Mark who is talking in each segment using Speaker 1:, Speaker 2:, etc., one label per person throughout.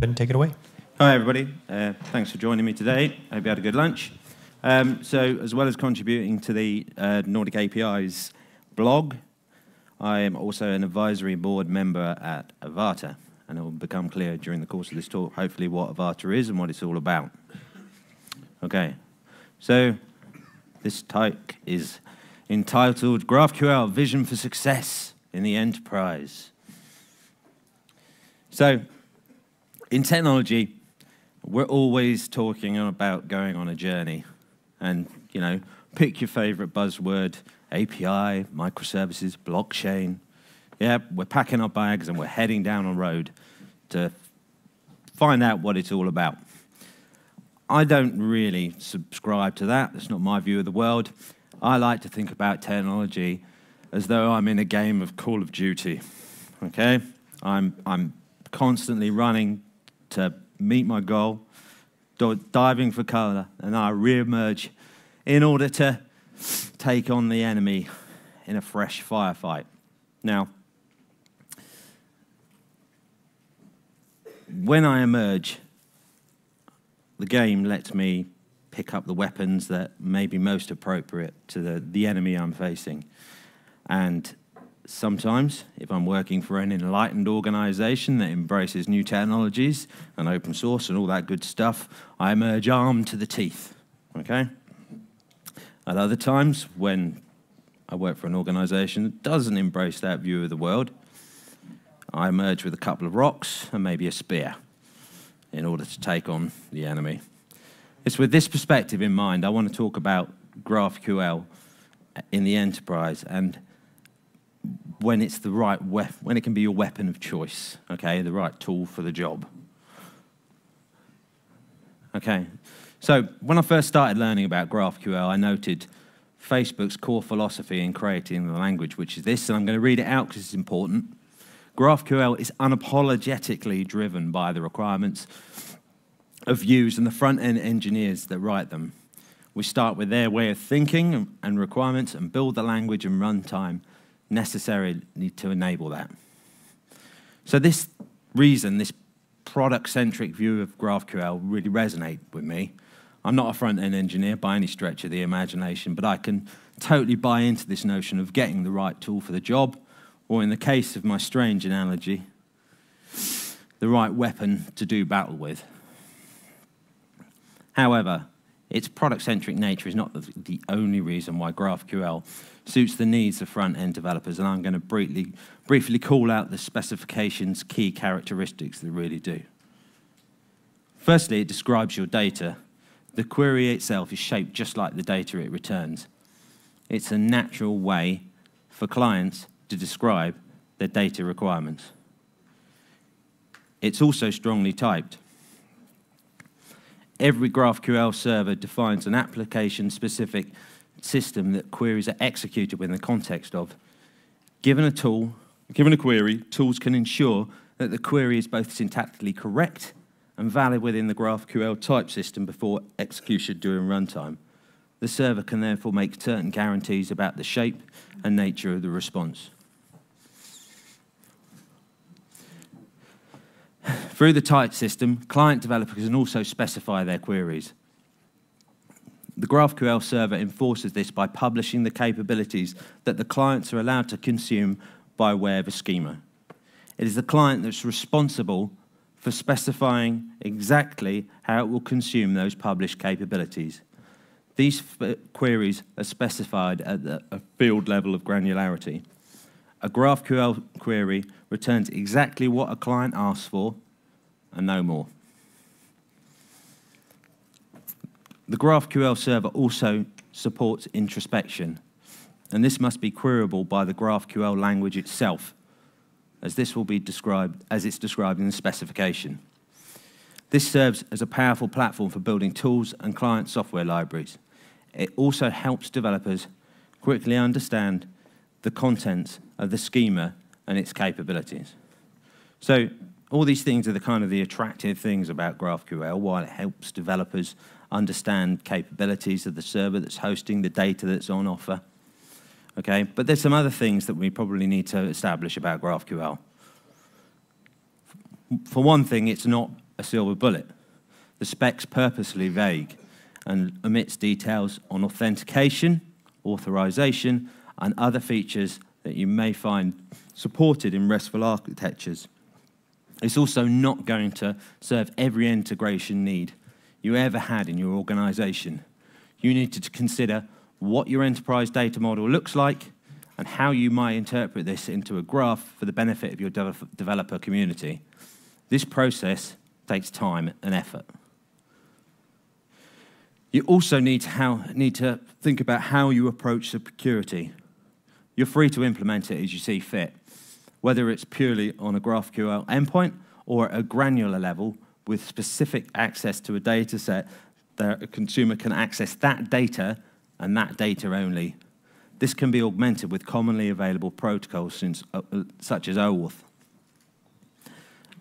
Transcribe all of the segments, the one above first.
Speaker 1: and take it away.
Speaker 2: Hi, everybody. Thanks for joining me today. I hope you had a good lunch. So, as well as contributing to the Nordic APIs blog, I am also an advisory board member at Arvata, and it will become clear during the course of this talk, hopefully, what Arvata is and what it's all about. Okay, so this talk is entitled GraphQL Vision for Success in the Enterprise. So, in technology, we're always talking about going on a journey. And, you know, pick your favorite buzzword, API, microservices, blockchain. Yeah, we're packing our bags and we're heading down a road to find out what it's all about. I don't really subscribe to that. That's not my view of the world. I like to think about technology as though I'm in a game of Call of Duty, okay? I'm constantly running to meet my goal, diving for cover, and I re-emerge in order to take on the enemy in a fresh firefight. Now, when I emerge, the game lets me pick up the weapons that may be most appropriate to the enemy I'm facing. And sometimes, if I'm working for an enlightened organization that embraces new technologies and open source and all that good stuff, I emerge armed to the teeth, okay? At other times, when I work for an organization that doesn't embrace that view of the world, I emerge with a couple of rocks and maybe a spear in order to take on the enemy. It's with this perspective in mind, I want to talk about GraphQL in the enterprise and when it's the right when it can be your weapon of choice, okay, the right tool for the job. Okay, so when I first started learning about GraphQL, I noted Facebook's core philosophy in creating the language, which is this, and I'm going to read it out because it's important. GraphQL is unapologetically driven by the requirements of views and the front-end engineers that write them. We start with their way of thinking and requirements and build the language and runtime necessary to enable that. So this reason, this product-centric view of GraphQL really resonates with me. I'm not a front-end engineer by any stretch of the imagination, but I can totally buy into this notion of getting the right tool for the job, or in the case of my strange analogy, the right weapon to do battle with. However, its product-centric nature is not the only reason why GraphQL suits the needs of front-end developers, and I'm going to briefly call out the specification's key characteristics that really do. Firstly, it describes your data. The query itself is shaped just like the data it returns. It's a natural way for clients to describe their data requirements. It's also strongly typed. Every GraphQL server defines an application-specific system that queries are executed within the context of. Given a query, tools can ensure that the query is both syntactically correct and valid within the GraphQL type system before execution during runtime. The server can therefore make certain guarantees about the shape and nature of the response. Through the type system, client developers can also specify their queries. The GraphQL server enforces this by publishing the capabilities that the clients are allowed to consume by way of a schema. It is the client that's responsible for specifying exactly how it will consume those published capabilities. These queries are specified at a field level of granularity. A GraphQL query returns exactly what a client asks for and no more. The GraphQL server also supports introspection, and this must be queryable by the GraphQL language itself, as this will be described as it's described in the specification. This serves as a powerful platform for building tools and client software libraries. It also helps developers quickly understand the contents of the schema and its capabilities. So all these things are the kind of the attractive things about GraphQL, while it helps developers understand capabilities of the server that's hosting the data that's on offer. Okay, but there's some other things that we probably need to establish about GraphQL. For one thing, it's not a silver bullet. The spec's purposely vague and omits details on authentication, authorization, and other features that you may find supported in RESTful architectures. It's also not going to serve every integration need you ever had in your organization. You need to consider what your enterprise data model looks like and how you might interpret this into a graph for the benefit of your developer community. This process takes time and effort. You also need to think about how you approach security. You're free to implement it as you see fit, whether it's purely on a GraphQL endpoint or at a granular level with specific access to a data set that a consumer can access that data and that data only. This can be augmented with commonly available protocols such as OAuth.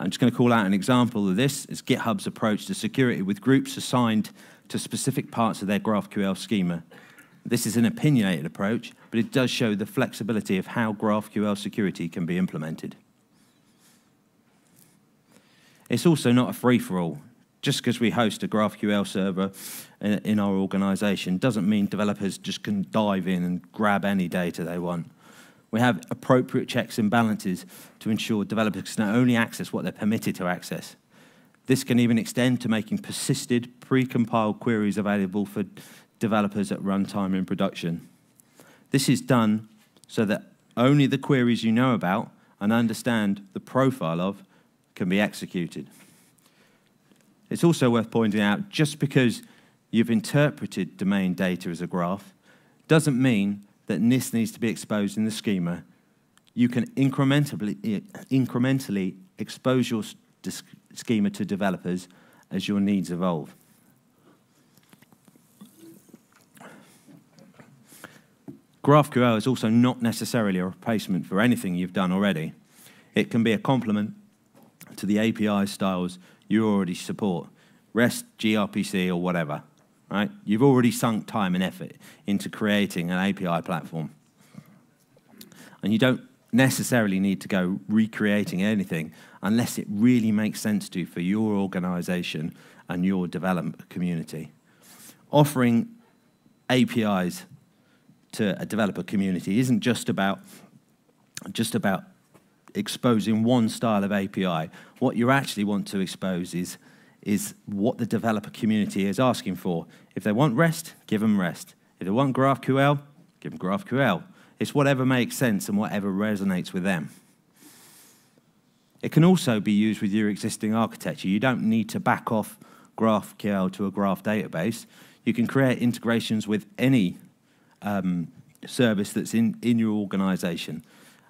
Speaker 2: I'm just going to call out an example of this. It's GitHub's approach to security with groups assigned to specific parts of their GraphQL schema. This is an opinionated approach, but it does show the flexibility of how GraphQL security can be implemented. It's also not a free-for-all. Just because we host a GraphQL server in our organization doesn't mean developers just can dive in and grab any data they want. We have appropriate checks and balances to ensure developers can only access what they're permitted to access. This can even extend to making persisted, pre-compiled queries available for developers at runtime in production. This is done so that only the queries you know about and understand the profile of can be executed. It's also worth pointing out, just because you've interpreted domain data as a graph doesn't mean that this needs to be exposed in the schema. You can incrementally expose your schema to developers as your needs evolve. GraphQL is also not necessarily a replacement for anything you've done already. It can be a complement to the API styles you already support, REST, gRPC, or whatever. Right? You've already sunk time and effort into creating an API platform. And you don't necessarily need to go recreating anything unless it really makes sense to for your organization and your development community. Offering APIs to a developer community isn't just about exposing one style of API. What you actually want to expose is what the developer community is asking for. If they want REST, give them REST. If they want GraphQL, give them GraphQL. It's whatever makes sense and whatever resonates with them. It can also be used with your existing architecture. You don't need to back off GraphQL to a graph database. You can create integrations with any service that's in your organization,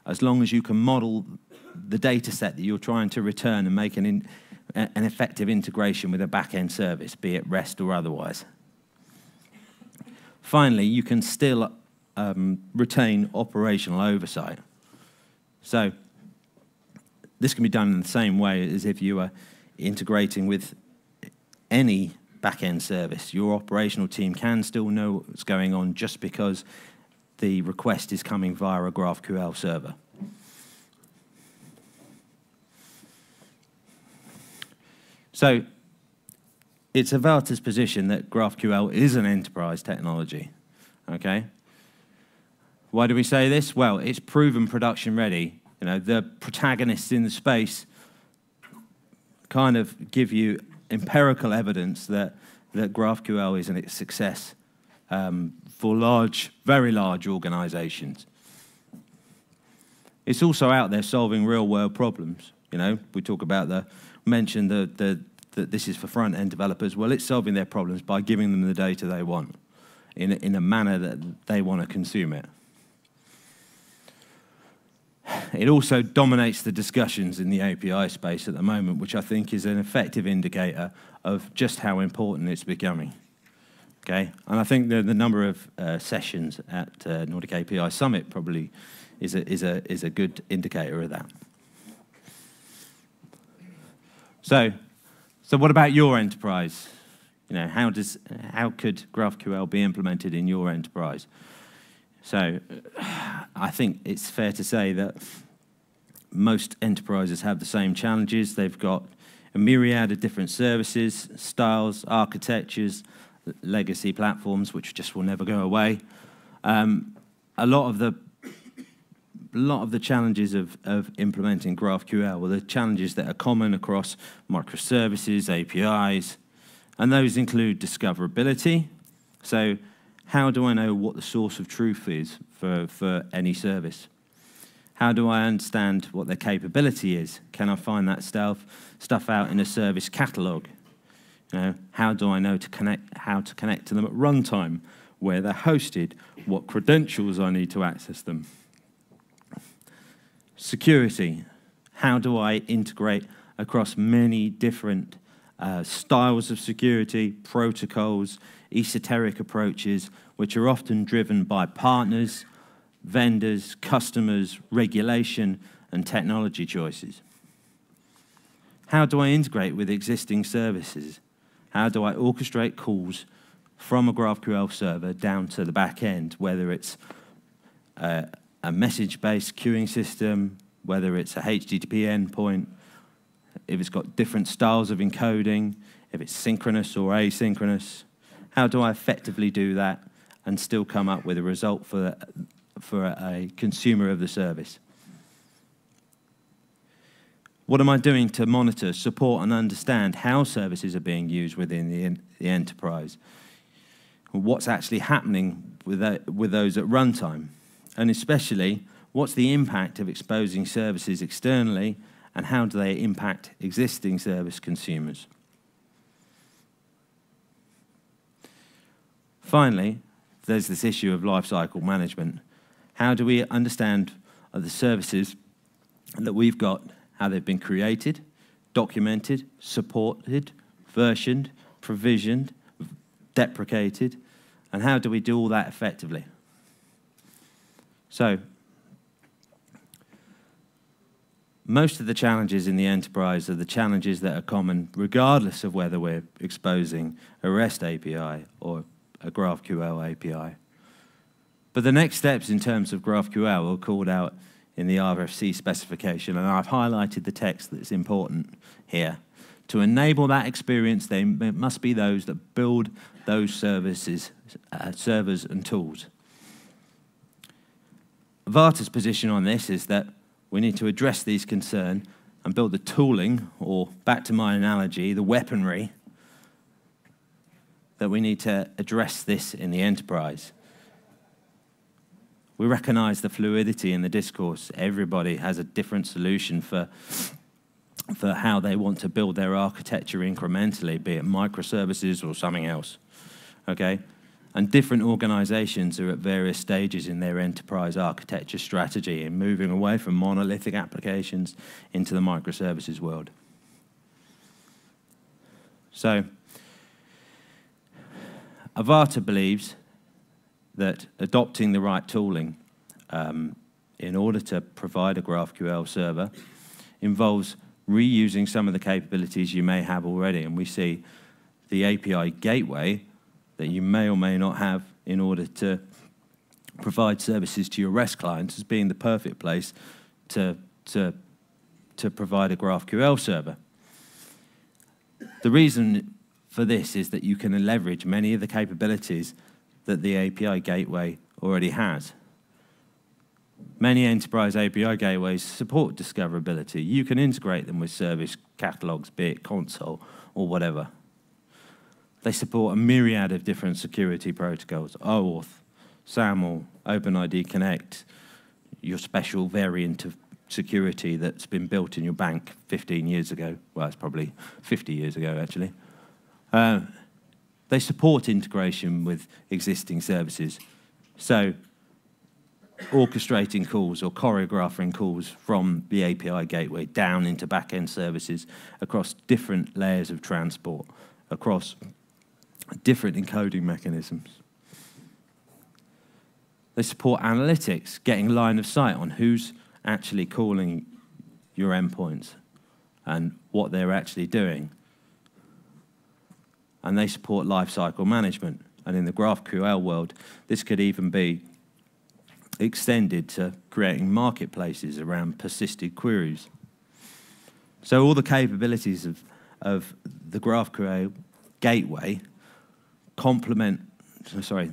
Speaker 2: as long as you can model the data set that you're trying to return and make an effective integration with a back-end service, be it REST or otherwise. Finally, you can still retain operational oversight. So this can be done in the same way as if you were integrating with any back-end service. Your operational team can still know what's going on just because the request is coming via a GraphQL server. So it's Arvata's position that GraphQL is an enterprise technology, okay? Why do we say this? Well, it's proven production ready. You know, the protagonists in the space kind of give you empirical evidence that GraphQL is a success for very large organizations. It's also out there solving real-world problems. You know, we talk about mentioned that this is for front-end developers. Well, it's solving their problems by giving them the data they want in a manner that they want to consume it. It also dominates the discussions in the API space at the moment, which I think is an effective indicator of just how important it's becoming. Okay, and I think the number of sessions at Nordic API Summit probably is a good indicator of that. So what about your enterprise? You know, how could GraphQL be implemented in your enterprise? So I think it's fair to say that most enterprises have the same challenges. They've got a myriad of different services, styles, architectures, legacy platforms, which just will never go away. A lot of the challenges of implementing GraphQL were the challenges that are common across microservices, APIs, and those include discoverability. So how do I know what the source of truth is for any service? How do I understand what their capability is? Can I find that stuff out in a service catalog? You know, how do I know how to connect to them at runtime, where they're hosted, what credentials I need to access them? Security. How do I integrate across many different styles of security, protocols, esoteric approaches, which are often driven by partners, vendors, customers, regulation, and technology choices? How do I integrate with existing services? How do I orchestrate calls from a GraphQL server down to the back end, whether it's a message-based queuing system, whether it's a HTTP endpoint, if it's got different styles of encoding, if it's synchronous or asynchronous? How do I effectively do that and still come up with a result for a consumer of the service? What am I doing to monitor, support, and understand how services are being used within the enterprise? What's actually happening with those at runtime? And especially, what's the impact of exposing services externally, and how do they impact existing service consumers? Finally, there's this issue of lifecycle management. How do we understand the services that we've got, how they've been created, documented, supported, versioned, provisioned, deprecated, and how do we do all that effectively? So, most of the challenges in the enterprise are the challenges that are common regardless of whether we're exposing a REST API or a GraphQL API. But the next steps in terms of GraphQL are called out in the RFC specification, and I've highlighted the text that's important here. To enable that experience, there must be those that build those services, servers and tools. Arvata's position on this is that we need to address these concerns and build the tooling, or back to my analogy, the weaponry, that we need to address this in the enterprise. We recognize the fluidity in the discourse. Everybody has a different solution for how they want to build their architecture incrementally, be it microservices or something else, okay? And different organizations are at various stages in their enterprise architecture strategy in moving away from monolithic applications into the microservices world. So, Arvata believes that adopting the right tooling in order to provide a GraphQL server involves reusing some of the capabilities you may have already. And we see the API gateway that you may or may not have in order to provide services to your REST clients as being the perfect place to provide a GraphQL server. The reason for this is that you can leverage many of the capabilities that the API gateway already has. Many enterprise API gateways support discoverability. You can integrate them with service catalogs, be it console or whatever. They support a myriad of different security protocols: OAuth, SAML, OpenID Connect, your special variant of security that's been built in your bank 15 years ago. Well, it's probably 50 years ago, actually. They support integration with existing services. So, orchestrating calls or choreographing calls from the API gateway down into back-end services across different layers of transport, across different encoding mechanisms. They support analytics, getting line of sight on who's actually calling your endpoints and what they're actually doing. And they support lifecycle management. And in the GraphQL world, this could even be extended to creating marketplaces around persisted queries. So all the capabilities of the GraphQL gateway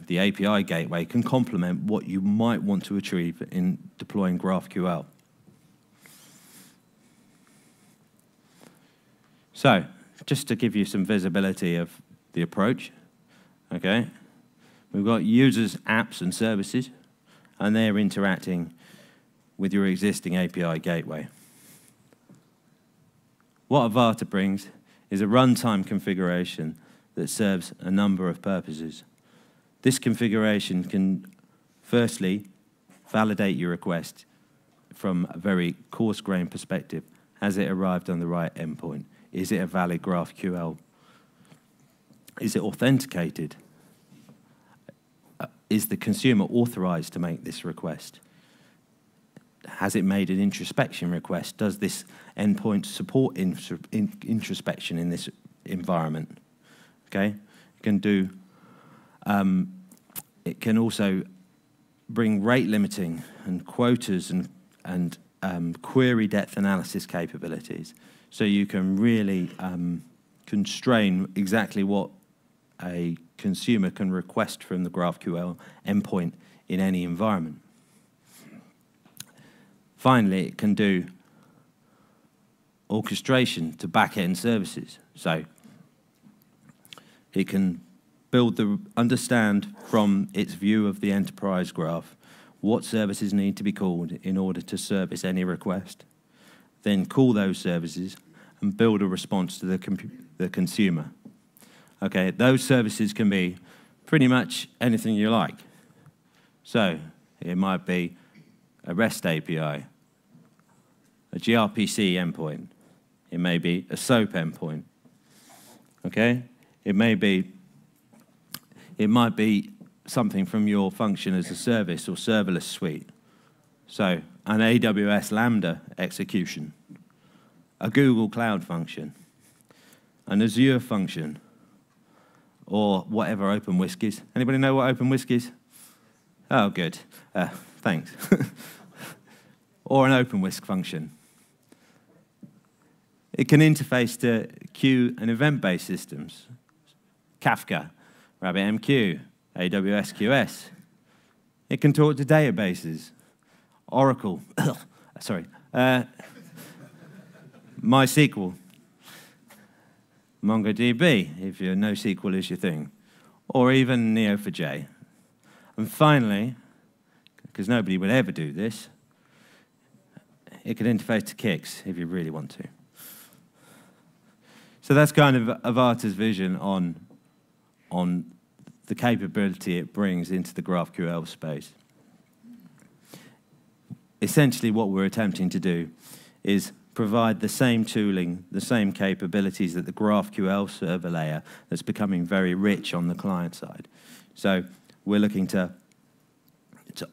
Speaker 2: the API gateway can complement what you might want to achieve in deploying GraphQL. So, just to give you some visibility of the approach, okay, we've got users, apps, and services, and they're interacting with your existing API gateway. What Arvata brings is a runtime configuration that serves a number of purposes. This configuration can, firstly, validate your request from a very coarse-grained perspective. Has it arrived on the right endpoint? Is it a valid GraphQL? Is it authenticated? Is the consumer authorized to make this request? Has it made an introspection request? Does this endpoint support introspection in this environment? Okay, it can also bring rate limiting and quotas and query depth analysis capabilities, so you can really constrain exactly what a consumer can request from the GraphQL endpoint in any environment. Finally, it can do orchestration to back-end services. So it can understand from its view of the enterprise graph what services need to be called in order to service any request, then call those services and build a response to the consumer. Okay, those services can be pretty much anything you like. So it might be a REST API, a gRPC endpoint. It may be a SOAP endpoint. Okay, it might be something from your function as a service or serverless suite. So an AWS Lambda execution, a Google Cloud function, an Azure function, or whatever OpenWhisk is. Anybody know what OpenWhisk is? Oh, good. Thanks. Or an OpenWhisk function. It can interface to queue and event-based systems. Kafka, RabbitMQ, AWS QS. It can talk to databases. Oracle, MySQL, MongoDB, if your NoSQL is your thing, or even Neo4j. And finally, because nobody would ever do this, it can interface to Kix if you really want to. So that's kind of Arvata's vision on the capability it brings into the GraphQL space. Essentially, what we're attempting to do is provide the same tooling, the same capabilities that the GraphQL server layer that's becoming very rich on the client side. So we're looking to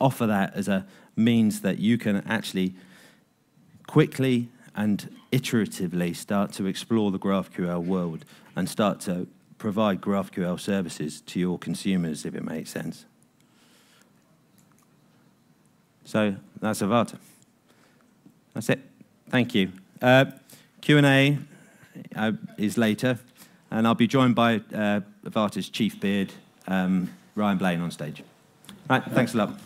Speaker 2: offer that as a means that you can actually quickly and iteratively start to explore the GraphQL world and start to provide GraphQL services to your consumers, if it makes sense. So that's Arvata. That's it. Thank you. Q&A is later, and I'll be joined by Arvata's chief beard, Ryan Blaine, on stage. Right, thanks a lot.